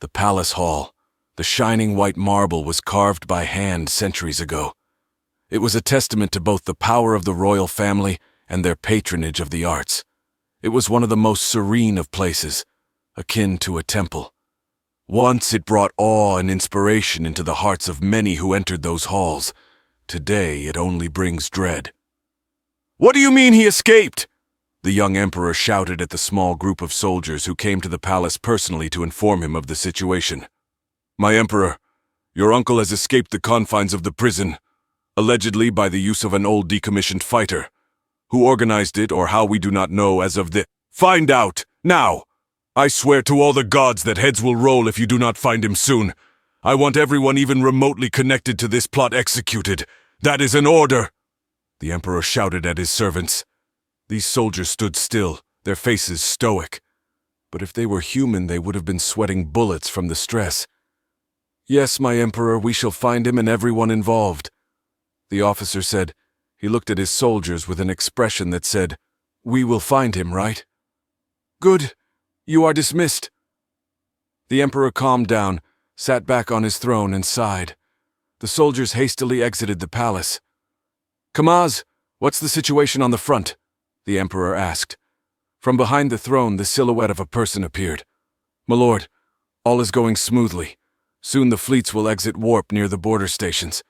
The palace hall, the shining white marble was carved by hand centuries ago. It was a testament to both the power of the royal family and their patronage of the arts. It was one of the most serene of places, akin to a temple. Once it brought awe and inspiration into the hearts of many who entered those halls. Today it only brings dread. "What do you mean he escaped?" the young emperor shouted at the small group of soldiers who came to the palace personally to inform him of the situation. "My emperor, your uncle has escaped the confines of the prison, allegedly by the use of an old decommissioned fighter. Who organized it or how we do not know as of the— Find out, now! I swear to all the gods that heads will roll if you do not find him soon. I want everyone even remotely connected to this plot executed. That is an order!" The emperor shouted at his servants. These soldiers stood still, their faces stoic. But if they were human, they would have been sweating bullets from the stress. "Yes, my emperor, we shall find him and everyone involved," the officer said. He looked at his soldiers with an expression that said, "We will find him, right?" "Good. You are dismissed." The emperor calmed down, sat back on his throne and sighed. The soldiers hastily exited the palace. "Kamaz, what's the situation on the front?" the emperor asked. From behind the throne, the silhouette of a person appeared. "My lord, all is going smoothly. Soon the fleets will exit warp near the border stations,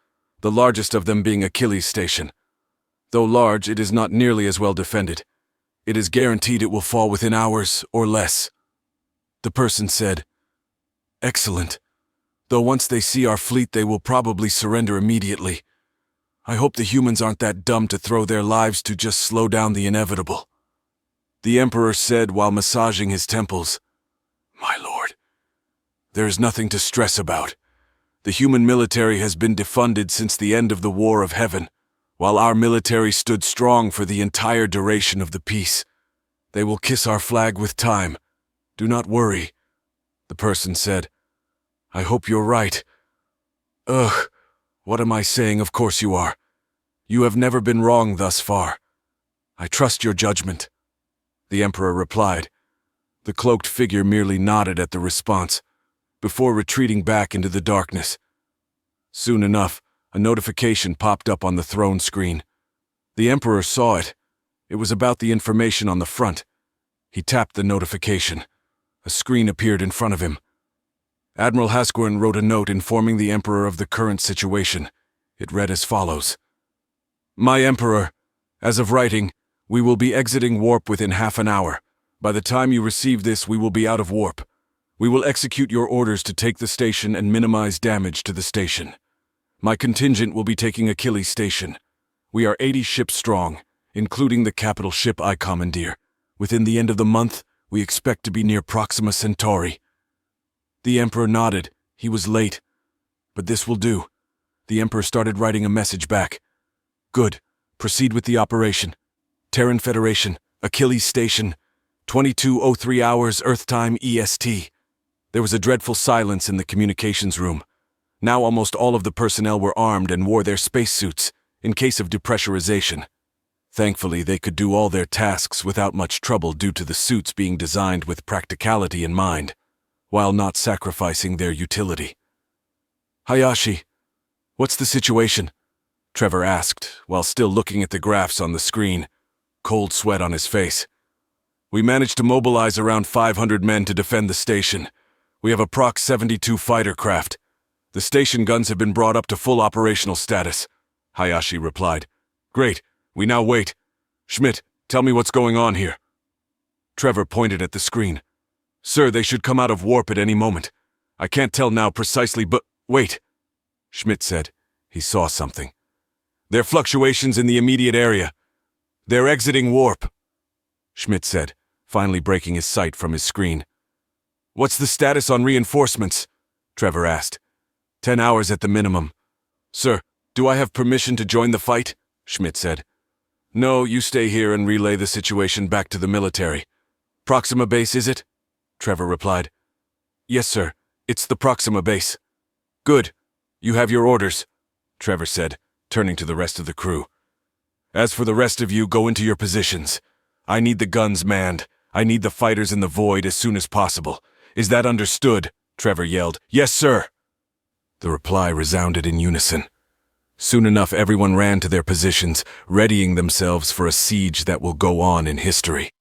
the largest of them being Achilles Station. Though large, it is not nearly as well defended. It is guaranteed it will fall within hours or less." The person said, "Excellent. Though once they see our fleet, they will probably surrender immediately. I hope the humans aren't that dumb to throw their lives to just slow down the inevitable." The emperor said while massaging his temples, "My lord, there is nothing to stress about. The human military has been defunded since the end of the War of Heaven, while our military stood strong for the entire duration of the peace. They will kiss our flag with time. Do not worry." The person said, "I hope you're right." "Ugh, what am I saying? Of course you are. You have never been wrong thus far. I trust your judgment." The emperor replied. The cloaked figure merely nodded at the response, before retreating back into the darkness. Soon enough, a notification popped up on the throne screen. The emperor saw it. It was about the information on the front. He tapped the notification. A screen appeared in front of him. Admiral Hasquin wrote a note informing the emperor of the current situation. It read as follows: "My emperor, as of writing, we will be exiting warp within half an hour. By the time you receive this, we will be out of warp. We will execute your orders to take the station and minimize damage to the station. My contingent will be taking Achilles Station. We are 80 ships strong, including the capital ship I commandeer. Within the end of the month, we expect to be near Proxima Centauri." The emperor nodded. He was late. But this will do. The emperor started writing a message back. "Good. Proceed with the operation. Terran Federation, Achilles Station, 22:03 hours Earth time EST." There was a dreadful silence in the communications room. Now almost all of the personnel were armed and wore their spacesuits, in case of depressurization. Thankfully, they could do all their tasks without much trouble due to the suits being designed with practicality in mind, while not sacrificing their utility. "Hayashi, what's the situation?" Trevor asked, while still looking at the graphs on the screen, cold sweat on his face. "We managed to mobilize around 500 men to defend the station. We have a Prox 72 fighter craft. The station guns have been brought up to full operational status," Hayashi replied. "Great. We now wait. Schmidt, tell me what's going on here." Trevor pointed at the screen. "Sir, they should come out of warp at any moment. I can't tell now precisely, but wait." Schmidt said. He saw something. "There are fluctuations in the immediate area. They're exiting warp," Schmidt said, finally breaking his sight from his screen. "What's the status on reinforcements?" Trevor asked. 10 hours at the minimum." "Sir, do I have permission to join the fight?" Schmidt said. "No, you stay here and relay the situation back to the military." "Proxima Base, is it?" Trevor replied. "Yes, sir. It's the Proxima Base." "Good. You have your orders," Trevor said, turning to the rest of the crew. "As for the rest of you, go into your positions. I need the guns manned. I need the fighters in the void as soon as possible. Is that understood?" Trevor yelled. "Yes, sir." The reply resounded in unison. Soon enough, everyone ran to their positions, readying themselves for a siege that will go on in history.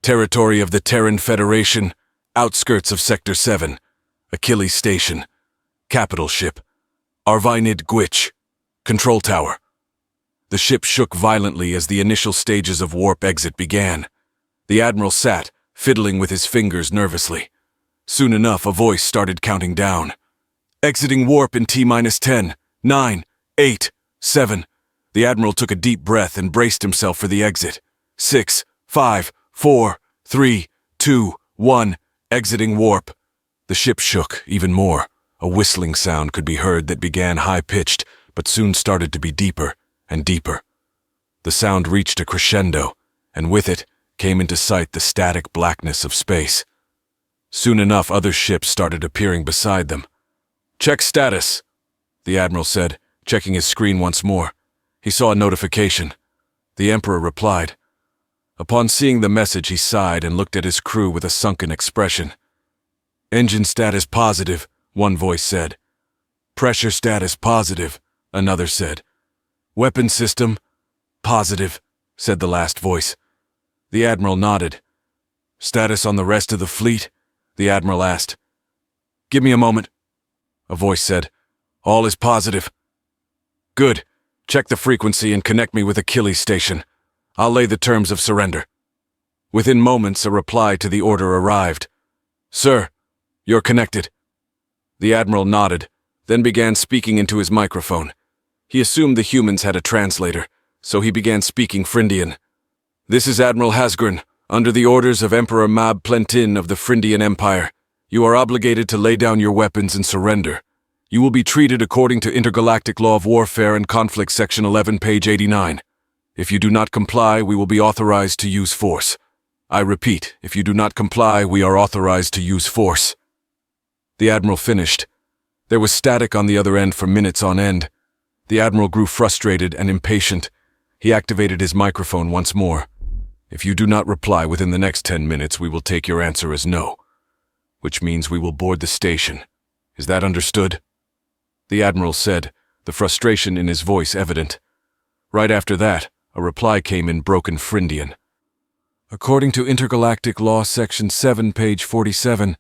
Territory of the Terran Federation, outskirts of Sector 7, Achilles Station, capital ship, Arvinid Gwitch, control tower. The ship shook violently as the initial stages of warp exit began. The Admiral sat, fiddling with his fingers nervously. Soon enough, a voice started counting down. "Exiting warp in T-10, 9, 8, 7. The Admiral took a deep breath and braced himself for the exit. 6, 5, 4, 3, 2, 1, exiting warp. The ship shook even more. A whistling sound could be heard that began high-pitched, but soon started to be deeper and deeper. The sound reached a crescendo, and with it came into sight the static blackness of space. Soon enough, other ships started appearing beside them. "Check status," the Admiral said, checking his screen once more. He saw a notification. The Emperor replied. Upon seeing the message, he sighed and looked at his crew with a sunken expression. "Engine status positive," one voice said. "Pressure status positive," another said. "Weapon system positive," said the last voice. The Admiral nodded. "Status on the rest of the fleet?" the Admiral asked. "Give me a moment," a voice said. "All is positive." "Good. Check the frequency and connect me with Achilles Station. I'll lay the terms of surrender." Within moments, a reply to the order arrived. "Sir, you're connected." The Admiral nodded, then began speaking into his microphone. He assumed the humans had a translator, so he began speaking Phrindian. "This is Admiral Hasgren, under the orders of Emperor Mab Plentin of the Phrindian Empire. You are obligated to lay down your weapons and surrender. You will be treated according to Intergalactic Law of Warfare and Conflict Section 11, page 89. If you do not comply, we will be authorized to use force. I repeat, if you do not comply, we are authorized to use force." The Admiral finished. There was static on the other end for minutes on end. The Admiral grew frustrated and impatient. He activated his microphone once more. "If you do not reply within the next 10 minutes, we will take your answer as no, which means we will board the station. Is that understood?" The Admiral said, the frustration in his voice evident. Right after that, a reply came in broken Phrindian. "According to Intergalactic Law Section 7, page 47,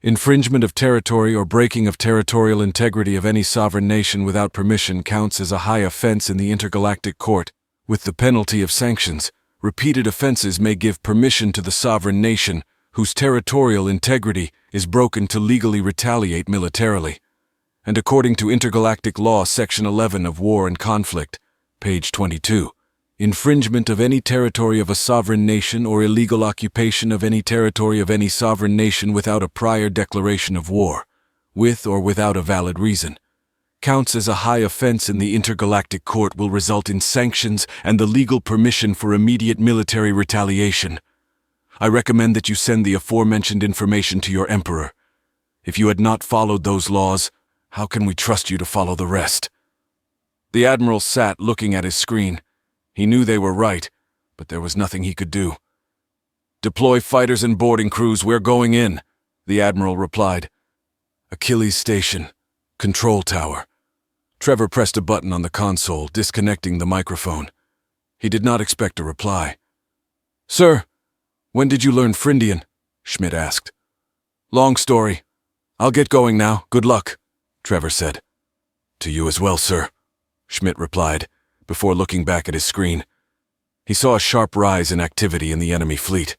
infringement of territory or breaking of territorial integrity of any sovereign nation without permission counts as a high offense in the Intergalactic Court, with the penalty of sanctions. Repeated offenses may give permission to the sovereign nation whose territorial integrity is broken to legally retaliate militarily. And according to Intergalactic Law Section 11 of War and Conflict, page 22, infringement of any territory of a sovereign nation or illegal occupation of any territory of any sovereign nation without a prior declaration of war, with or without a valid reason, counts as a high offense in the Intergalactic Court, will result in sanctions and the legal permission for immediate military retaliation. I recommend that you send the aforementioned information to your Emperor. If you had not followed those laws, how can we trust you to follow the rest?" The Admiral sat looking at his screen. He knew they were right, but there was nothing he could do. "Deploy fighters and boarding crews, we're going in," the Admiral replied. "Achilles Station, control tower." Trevor pressed a button on the console, disconnecting the microphone. He did not expect a reply. "Sir, when did you learn Phrindian?" Schmidt asked. "Long story. I'll get going now. Good luck," Trevor said. "To you as well, sir," Schmidt replied, before looking back at his screen. He saw a sharp rise in activity in the enemy fleet.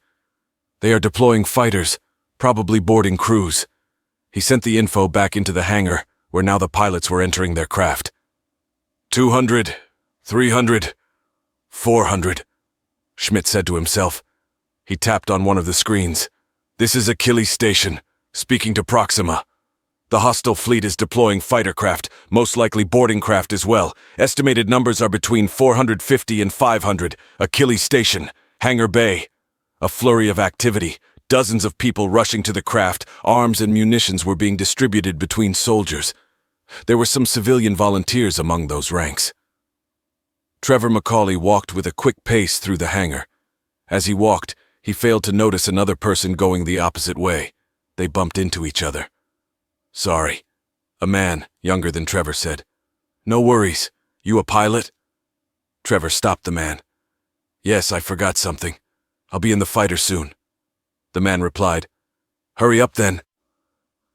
"They are deploying fighters, probably boarding crews." He sent the info back into the hangar, where now the pilots were entering their craft. 200, 300, 400, Schmidt said to himself. He tapped on one of the screens. "This is Achilles Station, speaking to Proxima. The hostile fleet is deploying fighter craft, most likely boarding craft as well. Estimated numbers are between 450 and 500. Achilles Station, Hangar Bay." A flurry of activity. Dozens of people rushing to the craft. Arms and munitions were being distributed between soldiers. There were some civilian volunteers among those ranks. Trevor Macaulay walked with a quick pace through the hangar. As he walked, he failed to notice another person going the opposite way. They bumped into each other. "Sorry," a man, younger than Trevor, said. "No worries. You a pilot?" Trevor stopped the man. "Yes, I forgot something. I'll be in the fighter soon." The man replied, "Hurry up then."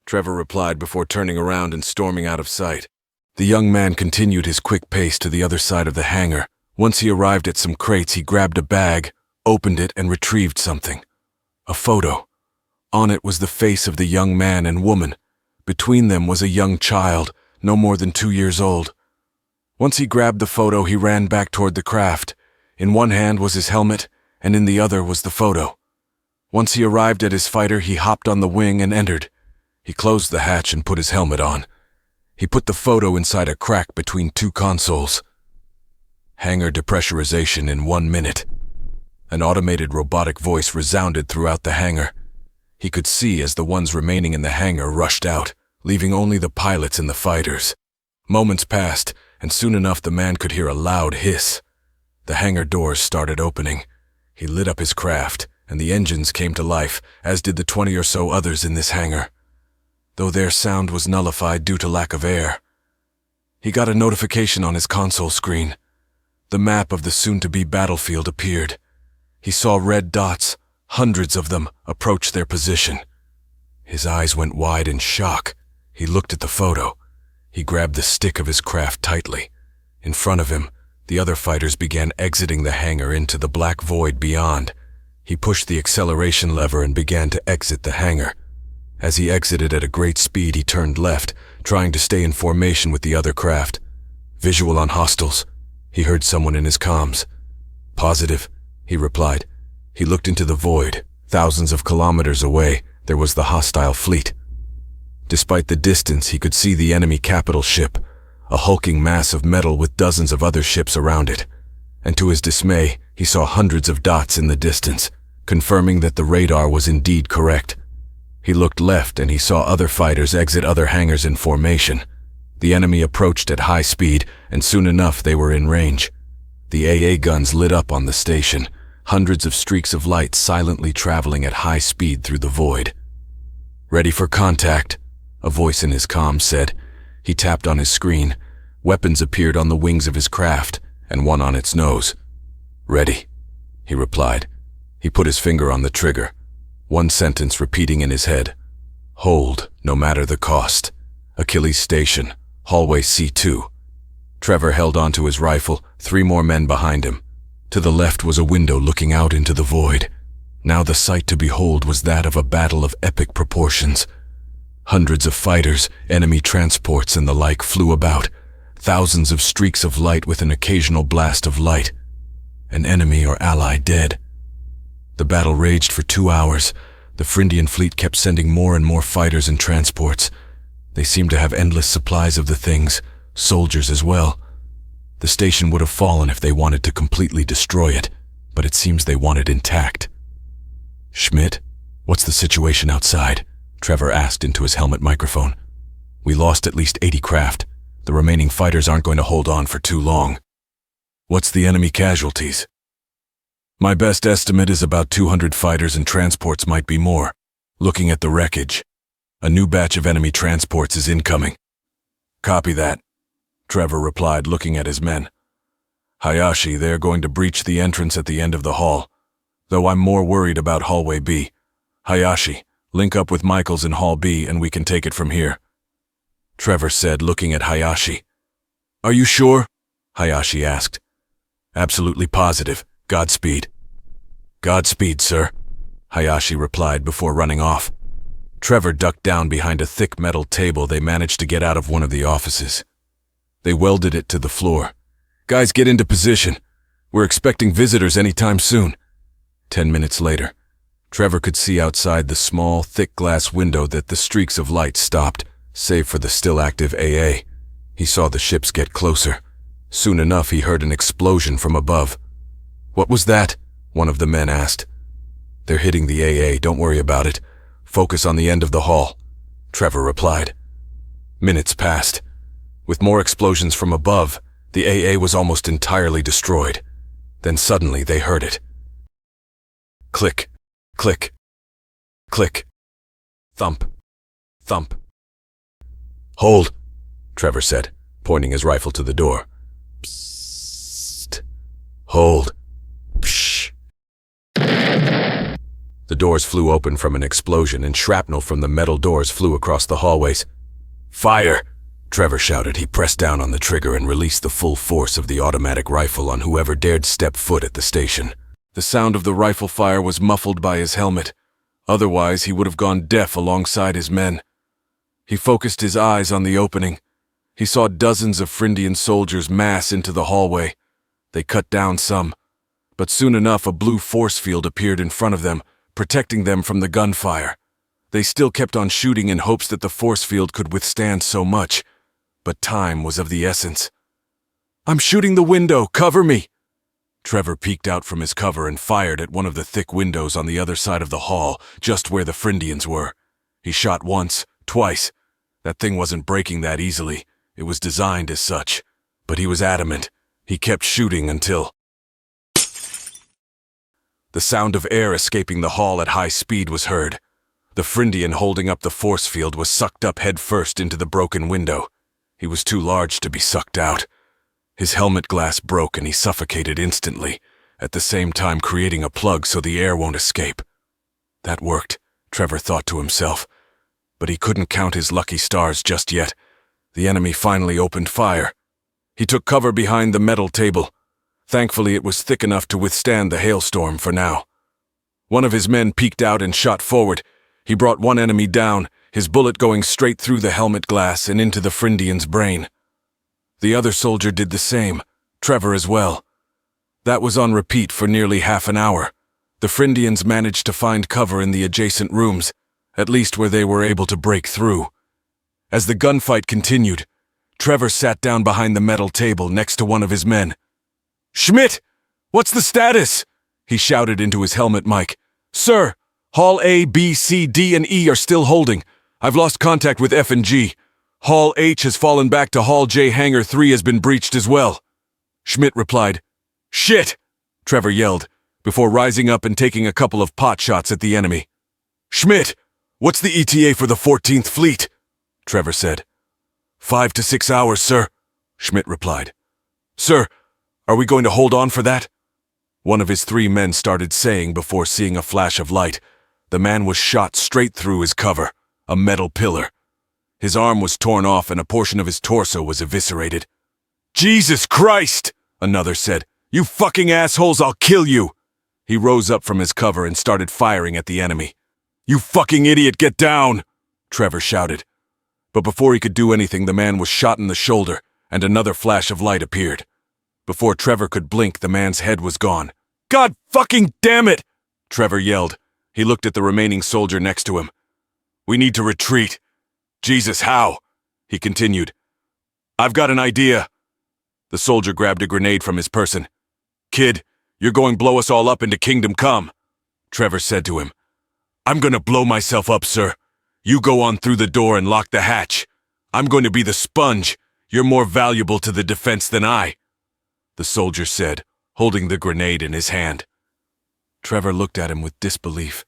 Trevor replied before turning around and storming out of sight. The young man continued his quick pace to the other side of the hangar. Once he arrived at some crates, he grabbed a bag, opened it, and retrieved something. A photo. On it was the face of the young man and woman. Between them was a young child, no more than 2 years old. Once he grabbed the photo, he ran back toward the craft. In one hand was his helmet, and in the other was the photo. Once he arrived at his fighter, he hopped on the wing and entered. He closed the hatch and put his helmet on. He put the photo inside a crack between 2 consoles. Hangar depressurization in 1 minute. An automated robotic voice resounded throughout the hangar. He could see as the ones remaining in the hangar rushed out, leaving only the pilots and the fighters. Moments passed, and soon enough the man could hear a loud hiss. The hangar doors started opening. He lit up his craft, and the engines came to life, as did the 20 or so others in this hangar, though their sound was nullified due to lack of air. He got a notification on his console screen. The map of the soon-to-be battlefield appeared. He saw red dots, hundreds of them, approach their position. His eyes went wide in shock. He looked at the photo. He grabbed the stick of his craft tightly. In front of him, the other fighters began exiting the hangar into the black void beyond. He pushed the acceleration lever and began to exit the hangar. As he exited at a great speed, he turned left, trying to stay in formation with the other craft. "Visual on hostiles," he heard someone in his comms. "Positive," he replied. He looked into the void. Thousands of kilometers away, there was the hostile fleet. Despite the distance, he could see the enemy capital ship, a hulking mass of metal with dozens of other ships around it. And to his dismay, he saw hundreds of dots in the distance, confirming that the radar was indeed correct. He looked left and he saw other fighters exit other hangars in formation. The enemy approached at high speed, and soon enough they were in range. The AA guns lit up on the station, hundreds of streaks of light silently traveling at high speed through the void. "Ready for contact," a voice in his comm said. He tapped on his screen. Weapons appeared on the wings of his craft, and one on its nose. "Ready," he replied. He put his finger on the trigger. One sentence repeating in his head. "Hold, no matter the cost. Achilles Station, hallway C2. Trevor held onto his rifle, 3 more men behind him. To the left was a window looking out into the void. Now the sight to behold was that of a battle of epic proportions. Hundreds of fighters, enemy transports and the like flew about. Thousands of streaks of light with an occasional blast of light. An enemy or ally dead. The battle raged for 2 hours. The Phrygian fleet kept sending more and more fighters and transports. They seemed to have endless supplies of the things, soldiers as well. The station would have fallen if they wanted to completely destroy it, but it seems they want it intact. "Schmidt, what's the situation outside?" Trevor asked into his helmet microphone. "We lost at least 80 craft. The remaining fighters aren't going to hold on for too long." "What's the enemy casualties?" "My best estimate is about 200 fighters, and transports might be more. Looking at the wreckage. A new batch of enemy transports is incoming." "Copy that," Trevor replied, looking at his men. "Hayashi, they're going to breach the entrance at the end of the hall, though I'm more worried about hallway B. Hayashi, link up with Michaels in hall B and we can take it from here," Trevor said, looking at Hayashi. "Are you sure?" Hayashi asked. "Absolutely positive. Godspeed." "Godspeed, sir," Hayashi replied before running off. Trevor ducked down behind a thick metal table they managed to get out of one of the offices. They welded it to the floor. "Guys, get into position. We're expecting visitors anytime soon." 10 minutes later, Trevor could see outside the small, thick glass window that the streaks of light stopped, save for the still active AA. He saw the ships get closer. Soon enough, he heard an explosion from above. "What was that?" one of the men asked. "They're hitting the AA, don't worry about it. Focus on the end of the hall," Trevor replied. Minutes passed. With more explosions from above, the AA was almost entirely destroyed. Then suddenly they heard it. Click, click, click. Thump. Thump. "Hold," Trevor said, pointing his rifle to the door. "Psst. Hold. Psh." The doors flew open from an explosion, and shrapnel from the metal doors flew across the hallways. "Fire!" Trevor shouted. He pressed down on the trigger and released the full force of the automatic rifle on whoever dared step foot at the station. The sound of the rifle fire was muffled by his helmet. Otherwise, he would have gone deaf alongside his men. He focused his eyes on the opening. He saw dozens of Frindian soldiers mass into the hallway. They cut down some, but soon enough a blue force field appeared in front of them, protecting them from the gunfire. They still kept on shooting in hopes that the force field could withstand so much, but time was of the essence. "I'm shooting the window, cover me!" Trevor peeked out from his cover and fired at one of the thick windows on the other side of the hall, just where the Frindians were. He shot once, twice. That thing wasn't breaking that easily. It was designed as such. But he was adamant. He kept shooting until... The sound of air escaping the hall at high speed was heard. The Frindian holding up the force field was sucked up head first into the broken window. He was too large to be sucked out. His helmet glass broke and he suffocated instantly, at the same time creating a plug so the air won't escape. That worked, Trevor thought to himself. But he couldn't count his lucky stars just yet. The enemy finally opened fire. He took cover behind the metal table. Thankfully, it was thick enough to withstand the hailstorm for now. One of his men peeked out and shot forward. He brought one enemy down, his bullet going straight through the helmet glass and into the Frindian's brain. The other soldier did the same, Trevor as well. That was on repeat for nearly half an hour. The Frindians managed to find cover in the adjacent rooms, at least where they were able to break through. As the gunfight continued, Trevor sat down behind the metal table next to one of his men. "Schmidt! What's the status?" he shouted into his helmet mic. "Sir, Hall A, B, C, D, and E are still holding. I've lost contact with F and G. Hall H has fallen back to Hall J. Hangar 3 has been breached as well." Schmidt replied. "Shit!" Trevor yelled, before rising up and taking a couple of pot shots at the enemy. "Schmidt, what's the ETA for the 14th Fleet?" Trevor said. 5 to 6 hours, sir," Schmidt replied. "Sir, are we going to hold on for that?" One of his 3 men started saying before seeing a flash of light. The man was shot straight through his cover, a metal pillar. His arm was torn off and a portion of his torso was eviscerated. "Jesus Christ!" another said. "You fucking assholes, I'll kill you!" He rose up from his cover and started firing at the enemy. "You fucking idiot, get down!" Trevor shouted. But before he could do anything, the man was shot in the shoulder, and another flash of light appeared. Before Trevor could blink, the man's head was gone. "God fucking damn it!" Trevor yelled. He looked at the remaining soldier next to him. "We need to retreat." "Jesus, how?" he continued. "I've got an idea." The soldier grabbed a grenade from his person. "Kid, you're going to blow us all up into Kingdom Come," Trevor said to him. "I'm going to blow myself up, sir. You go on through the door and lock the hatch. I'm going to be the sponge. You're more valuable to the defense than I," the soldier said, holding the grenade in his hand. Trevor looked at him with disbelief.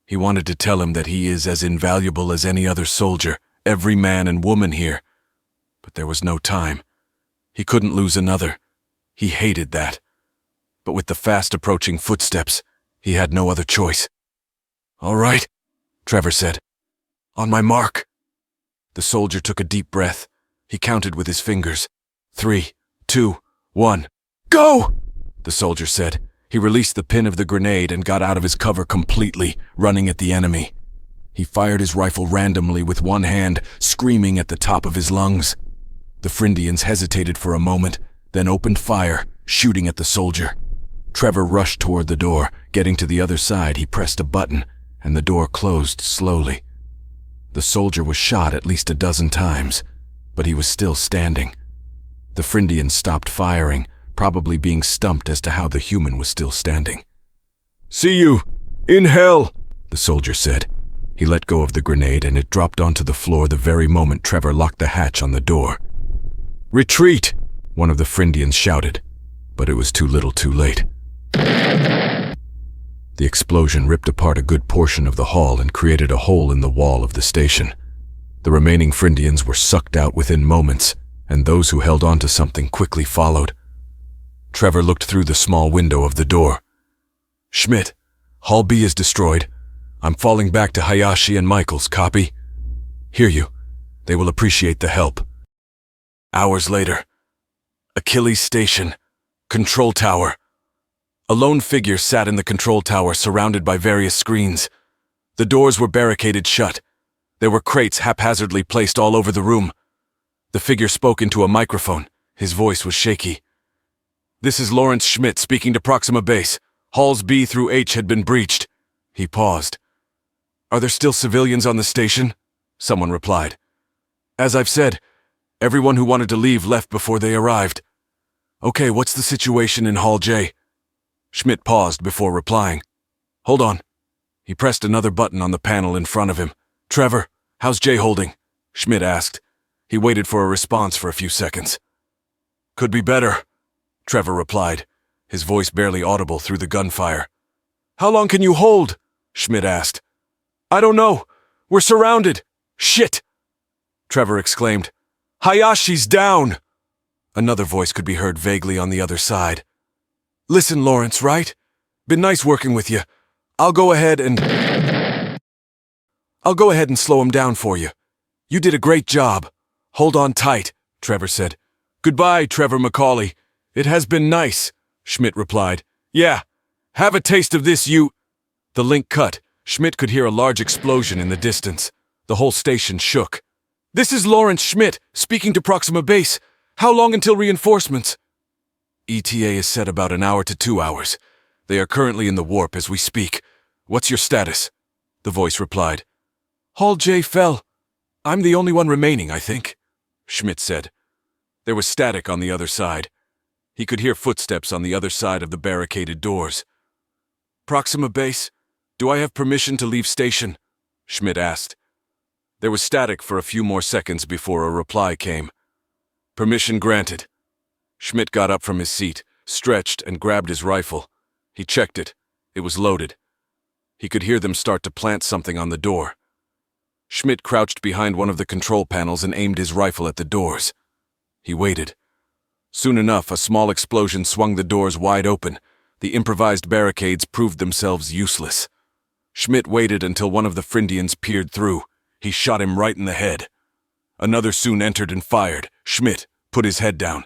He wanted to tell him that he is as invaluable as any other soldier, every man and woman here. But there was no time. He couldn't lose another. He hated that. But with the fast approaching footsteps, he had no other choice. "All right," Trevor said. "On my mark." The soldier took a deep breath. He counted with his fingers. 3, 2, 1. "Go!" the soldier said. He released the pin of the grenade and got out of his cover completely, running at the enemy. He fired his rifle randomly with one hand, screaming at the top of his lungs. The Frindians hesitated for a moment, then opened fire, shooting at the soldier. Trevor rushed toward the door. Getting to the other side, he pressed a button, and the door closed slowly. The soldier was shot at least a dozen times, but he was still standing. The Frindians stopped firing, probably being stumped as to how the human was still standing. "See you in hell," the soldier said. He let go of the grenade and it dropped onto the floor the very moment Trevor locked the hatch on the door. "Retreat!" one of the Frindians shouted, but it was too little too late. The explosion ripped apart a good portion of the hall and created a hole in the wall of the station. The remaining Frindians were sucked out within moments, and those who held on to something quickly followed. Trevor looked through the small window of the door. "Schmidt, Hall B is destroyed. I'm falling back to Hayashi and Michael's, copy? Hear you. They will appreciate the help." Hours later. Achilles Station. Control Tower. A lone figure sat in the control tower surrounded by various screens. The doors were barricaded shut. There were crates haphazardly placed all over the room. The figure spoke into a microphone. His voice was shaky. "This is Lawrence Schmidt speaking to Proxima Base. Halls B through H had been breached." He paused. "Are there still civilians on the station?" Someone replied. "As I've said, everyone who wanted to leave left before they arrived." "Okay, what's the situation in Hall J?" Schmidt paused before replying. "Hold on." He pressed another button on the panel in front of him. "Trevor, how's J holding?" Schmidt asked. He waited for a response for a few seconds. "Could be better," Trevor replied, his voice barely audible through the gunfire. "How long can you hold?" Schmidt asked. "I don't know. We're surrounded. Shit!" Trevor exclaimed. "Hayashi's down!" Another voice could be heard vaguely on the other side. "Listen, Lawrence, right? Been nice working with you. I'll go ahead and slow him down for you. You did a great job. Hold on tight," Trevor said. "Goodbye, Trevor Macaulay. It has been nice," Schmidt replied. "Yeah, have a taste of this, you—" The link cut. Schmidt could hear a large explosion in the distance. The whole station shook. "This is Lawrence Schmidt, speaking to Proxima Base. How long until reinforcements?" "ETA is set about an hour to 2 hours. They are currently in the warp as we speak. What's your status?" The voice replied. "Hall J fell. I'm the only one remaining, I think," Schmidt said. There was static on the other side. He could hear footsteps on the other side of the barricaded doors. "Proxima Base, do I have permission to leave station?" Schmidt asked. There was static for a few more seconds before a reply came. "Permission granted." Schmidt got up from his seat, stretched, and grabbed his rifle. He checked it. It was loaded. He could hear them start to plant something on the door. Schmidt crouched behind one of the control panels and aimed his rifle at the doors. He waited. Soon enough, a small explosion swung the doors wide open. The improvised barricades proved themselves useless. Schmidt waited until one of the Frindians peered through. He shot him right in the head. Another soon entered and fired. Schmidt put his head down.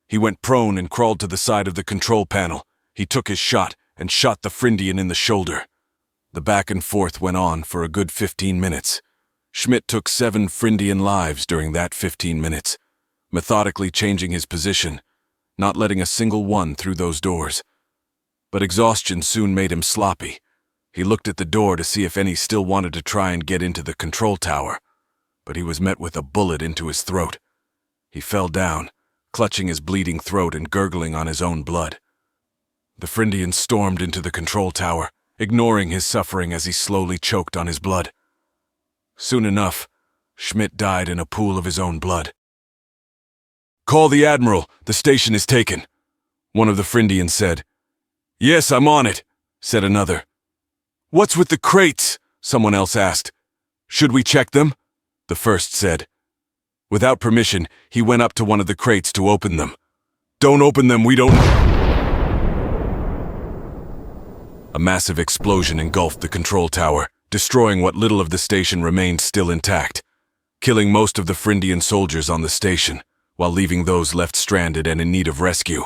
He went prone and crawled to the side of the control panel. He took his shot and shot the Frindian in the shoulder. The back and forth went on for a good 15 minutes. Schmidt took 7 Frindian lives during that 15 minutes, methodically changing his position, not letting a single one through those doors. But exhaustion soon made him sloppy. He looked at the door to see if any still wanted to try and get into the control tower, but he was met with a bullet into his throat. He fell down, clutching his bleeding throat and gurgling on his own blood. The Frindian stormed into the control tower, ignoring his suffering as he slowly choked on his blood. Soon enough, Schmidt died in a pool of his own blood. "Call the Admiral, the station is taken," one of the Frindians said. "Yes, I'm on it," said another. "What's with the crates?" someone else asked. "Should we check them?" the first said. Without permission, he went up to one of the crates to open them. "Don't open them, we don't—" A massive explosion engulfed the control tower, destroying what little of the station remained still intact, killing most of the Frindian soldiers on the station, while leaving those left stranded and in need of rescue.